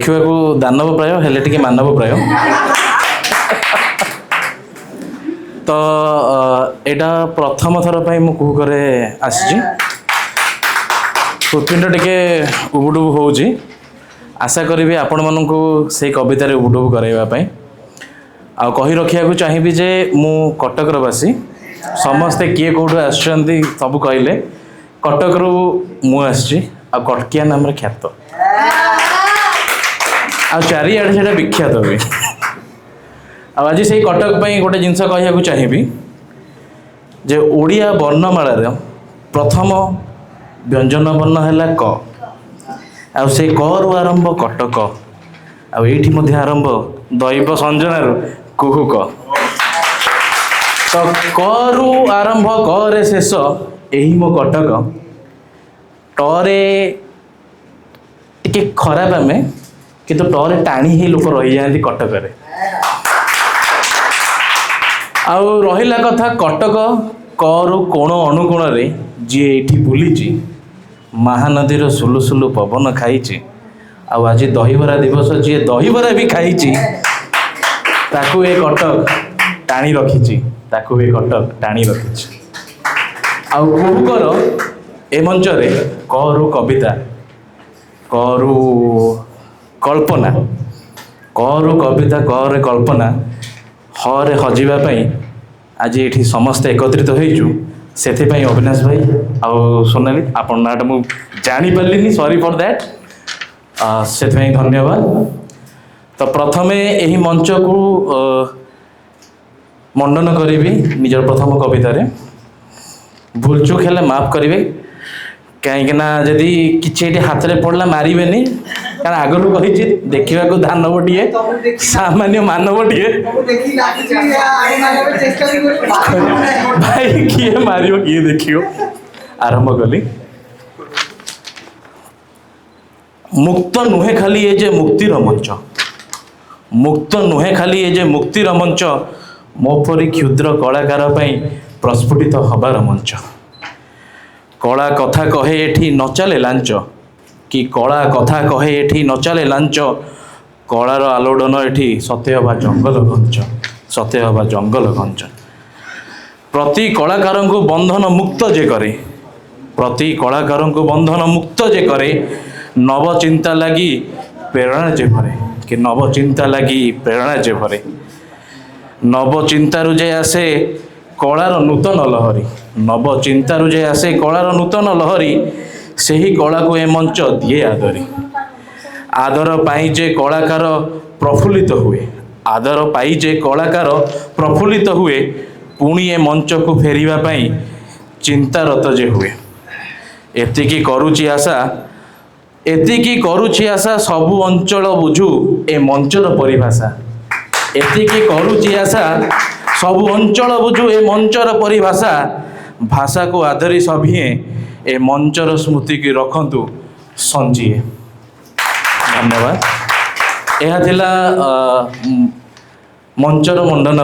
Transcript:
देखा दानव प्राय हेले टिके मानव प्राय तो एटा प्रथम थर पर मु कुहुकरे आसी हृत्पिंड टिके उबुडुबु होउची आशा करी आपण मानू से कवितार उबुडुबु करवाई आ कही रखा चाहिए जे मु कटकवासी समस्ते किए कौटू आसुँच सब कहले कटक रु मु आसी कटकिया नाम ख्यात आ चारिआडे से विख्यात भी आज से कटक गोटे जिनस कहूँ चाहिए जे ओडिया वर्णमालार प्रथम व्यंजन वर्ण है क आ से क रु आरंभ कटक आठी आरंभ दैव संजनार कुहुक तो क रु आरंभ क रे शेष यही मो कटक टरे टिके खराब आम किंतु टरे टाणी ही लोक रही जाती कटक आउ रहिला कथा कटक क रु कोण अनुकोण रे जी एठी बुलीची महानदीर सुलु सुलु पवन खाई आज दहीबरा दिवस जी दहीबरा भी खाई ताकू ए कटक टाणी रखी ताकू ए कटक टाणी रखी आउ कुहुकर ए मंचरे करू कविता करू कल्पना करू कविता करे कल्पना हरे हजिबाई आज ये समस्ते एकत्रित होइचु से अविनाश भाई आउ सोनाली आप नाटा मुझे जापारे सॉरी फॉर दैट से धन्यवाद। तो प्रथमे यही मंच को मंडन करी निजर प्रथम कवितार भूल चूक है माफ करेंगे कहीं जदि कि हाथ में पड़ला मारे कारण आगु कही देखा दानवटे सामान्य मानवटे भाई किए मार किए देख आरंभ कली मुक्त नुहे खाली ये जे मुक्तिर मंच मुक्त नुहे खाली ये जे मुक्तिर मंच मोपरी क्षुद्र कलाकार प्रस्फुटित हबार मंच कला कथा कहे एठी न चले लांच कि कला कथा कहे एठी न चले लांच कलार आलोड़न एठी सत्य हवा जंगल घंच सत्य हवा जंगल घंच प्रति कलाकार को बंधन मुक्त जे करे प्रति कलाकार को बंधन मुक्त जे करे नव चिंता लगी प्रेरणा जे भरे कि नव चिंता लगी प्रेरणा जे भरे नव चिंतारु जे आसे कलार नूतन लहरी नव चिंतारु जे आसे कलार नूतन लहरी से ही कला को ए मंच दिए आदरी आदर पाई जे कलाकार प्रफुल्लित हुए आदर पाई जे कलाकार प्रफुल्लित हुए पुणी ए मंच को फेरिबा पाई चिंतारत जे हुए एतिकी करुची आशा एतिकी करुची आशा सबु अंचल बुझू ए मंचर परिभाषा एतिकी करुची आशा सबु अंचल बुझू ए मंचर परिभाषा भाषा को आधरी सभिए ए मंचर स्मृति की रखंतु संजीए धन्यवाद। यह थिला मंचर मंडन